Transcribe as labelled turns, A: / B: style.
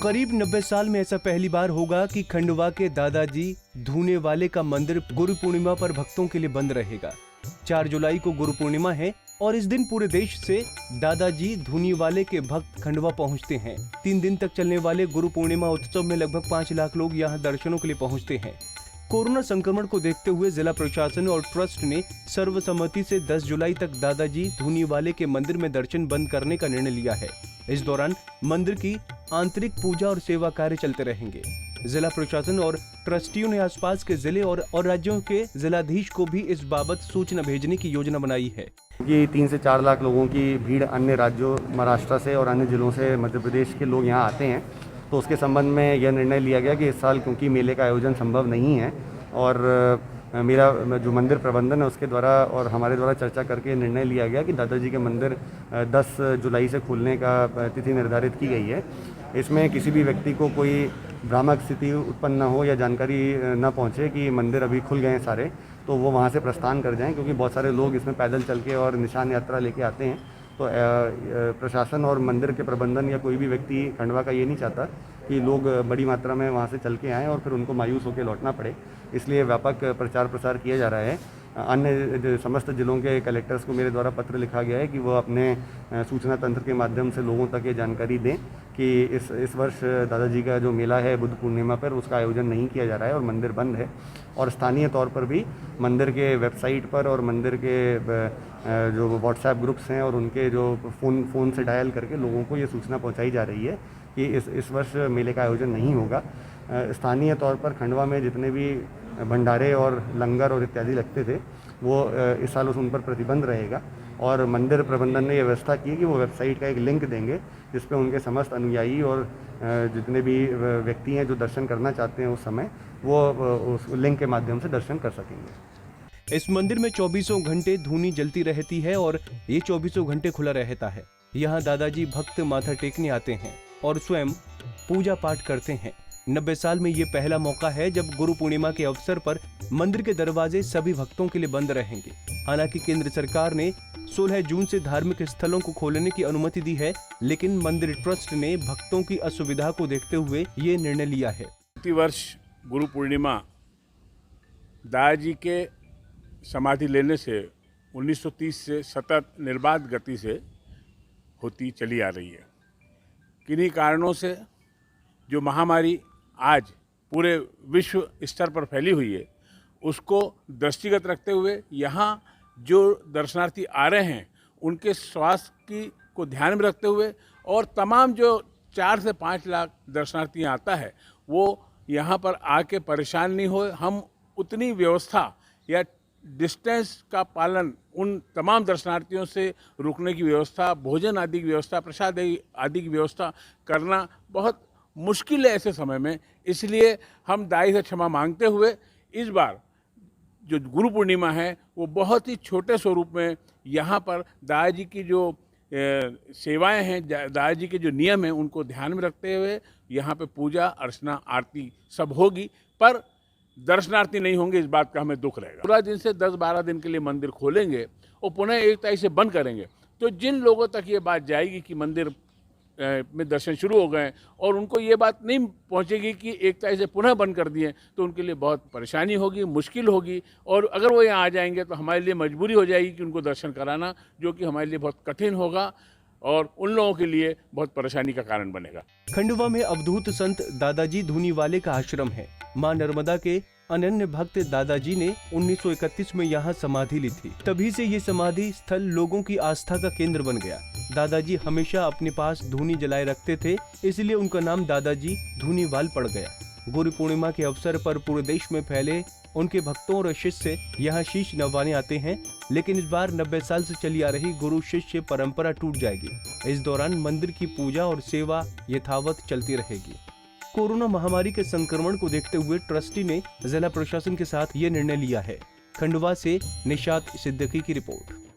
A: करीब 90 साल में ऐसा पहली बार होगा कि खंडवा के दादाजी धूने वाले का मंदिर गुरु पूर्णिमा पर भक्तों के लिए बंद रहेगा। 4 जुलाई को गुरु पूर्णिमा है और इस दिन पूरे देश से दादाजी धूनी वाले के भक्त खंडवा पहुंचते हैं। 3 दिन तक चलने वाले गुरु पूर्णिमा उत्सव में लगभग 5 लाख लोग यहां दर्शनों के लिए पहुंचते हैं। कोरोना संक्रमण को देखते हुए जिला प्रशासन और ट्रस्ट ने सर्वसम्मति से 10 जुलाई तक दादाजी धूनी वाले के मंदिर में दर्शन बंद करने का निर्णय लिया है। इस दौरान मंदिर की आंतरिक पूजा और सेवा कार्य चलते रहेंगे। जिला प्रशासन और ट्रस्टियों ने आसपास के जिले और राज्यों के जिलाधीश को भी इस बाबत सूचना भेजने की योजना बनाई है।
B: ये 3 से 4 लाख लोगों की भीड़ अन्य राज्यों महाराष्ट्र से और अन्य जिलों से मध्य प्रदेश के लोग यहाँ आते हैं, तो उसके संबंध में यह निर्णय लिया गया कि इस साल क्योंकि मेले का आयोजन संभव नहीं है और मेरा जो मंदिर प्रबंधन है उसके द्वारा और हमारे द्वारा चर्चा करके निर्णय लिया गया कि दादाजी के मंदिर 10 जुलाई से खुलने का तिथि निर्धारित की गई है। इसमें किसी भी व्यक्ति को कोई भ्रामक स्थिति उत्पन्न न हो या जानकारी न पहुंचे कि मंदिर अभी खुल गए हैं सारे, तो वो वहां से प्रस्थान कर जाएं, क्योंकि बहुत सारे लोग इसमें पैदल चल के और निशान यात्रा लेके आते हैं। तो प्रशासन और मंदिर के प्रबंधन या कोई भी व्यक्ति खंडवा का ये नहीं चाहता कि लोग बड़ी मात्रा में वहाँ से चल के आएँ और फिर उनको मायूस होकर लौटना पड़े, इसलिए व्यापक प्रचार प्रसार किया जा रहा है। अन्य समस्त जिलों के कलेक्टर्स को मेरे द्वारा पत्र लिखा गया है कि वो अपने सूचना तंत्र के माध्यम से लोगों तक ये जानकारी दें कि इस वर्ष दादाजी का जो मेला है बुद्ध पूर्णिमा पर उसका आयोजन नहीं किया जा रहा है और मंदिर बंद है। और स्थानीय तौर पर भी मंदिर के वेबसाइट पर और मंदिर के जो व्हाट्सएप ग्रुप्स हैं और उनके जो फ़ोन से डायल करके लोगों को ये सूचना पहुंचाई जा रही है कि इस वर्ष मेले का आयोजन नहीं होगा। स्थानीय तौर पर खंडवा में जितने भी भंडारे और लंगर और इत्यादि लगते थे वो इस साल उन पर प्रतिबंध रहेगा और मंदिर प्रबंधन ने यह व्यवस्था की कि वो वेबसाइट का एक लिंक देंगे जिस पे उनके समस्त अनुयायी और जितने भी व्यक्ति हैं जो दर्शन करना चाहते हैं उस समय वो उस लिंक के माध्यम से दर्शन कर सकेंगे।
A: इस मंदिर में 24 घंटे धूनी जलती रहती है और ये 24 घंटे खुला रहता है। यहाँ दादाजी भक्त माथा टेकने आते हैं और स्वयं पूजा पाठ करते हैं। 90 साल में ये पहला मौका है जब गुरु पूर्णिमा के अवसर पर मंदिर के दरवाजे सभी भक्तों के लिए बंद रहेंगे। हालांकि केंद्र सरकार ने 16 जून से धार्मिक स्थलों को खोलने की अनुमति दी है, लेकिन मंदिर ट्रस्ट ने भक्तों की असुविधा को देखते हुए ये निर्णय लिया है।
C: प्रति वर्ष गुरु पूर्णिमा दादाजी के समाधि लेने से 1930 से सतत निर्बाध गति से होती चली आ रही है। किन्हीं कारणों से जो महामारी आज पूरे विश्व स्तर पर फैली हुई है उसको दृष्टिगत रखते हुए यहाँ जो दर्शनार्थी आ रहे हैं उनके स्वास्थ्य को ध्यान में रखते हुए और तमाम जो 4 से 5 लाख दर्शनार्थी आता है वो यहाँ पर आके परेशान नहीं हो, हम उतनी व्यवस्था या डिस्टेंस का पालन उन तमाम दर्शनार्थियों से रुकने की व्यवस्था, भोजन आदि की व्यवस्था, प्रसाद आदि की व्यवस्था करना बहुत मुश्किल है ऐसे समय में। इसलिए हम दाई से क्षमा मांगते हुए इस बार जो गुरु पूर्णिमा है वो बहुत ही छोटे स्वरूप में यहाँ पर दादाजी की जो सेवाएं हैं, दादाजी के जो नियम हैं उनको ध्यान में रखते हुए यहाँ पे पूजा अर्चना आरती सब होगी, पर दर्शनार्थी नहीं होंगे, इस बात का हमें दुख रहेगा। 16 दिन से 10-12 दिन के लिए मंदिर खोलेंगे और पुनः 1 तारीख से बंद करेंगे, तो जिन लोगों तक ये बात जाएगी कि मंदिर में दर्शन शुरू हो गए और उनको ये बात नहीं पहुंचेगी कि 1 तारीख से पुनः बंद कर दिए, तो उनके लिए बहुत परेशानी होगी, मुश्किल होगी। और अगर वो यहाँ आ जाएंगे तो हमारे लिए मजबूरी हो जाएगी कि उनको दर्शन कराना, जो कि हमारे लिए बहुत कठिन होगा और उन लोगों के लिए बहुत परेशानी का कारण बनेगा।
A: खंडवा में अवधूत संत दादाजी धूनी वाले का आश्रम है। मां नर्मदा के अनन्य भक्त दादाजी ने 1931 में यहाँ समाधि ली थी। तभी से ये समाधि स्थल लोगों की आस्था का केंद्र बन गया। दादाजी हमेशा अपने पास धूनी जलाए रखते थे, इसलिए उनका नाम दादाजी धूनीवाल पड़ गया। गुरु पूर्णिमा के अवसर पर पूरे देश में फैले उनके भक्तों और शिष्य यहाँ शीश नवाने आते हैं, लेकिन इस बार 90 साल से चली आ रही गुरु शिष्य परंपरा टूट जाएगी। इस दौरान मंदिर की पूजा और सेवा यथावत चलती रहेगी। कोरोना महामारी के संक्रमण को देखते हुए ट्रस्टी ने जिला प्रशासन के साथ ये निर्णय लिया है। खंडवा से निशात सिद्दीकी की रिपोर्ट।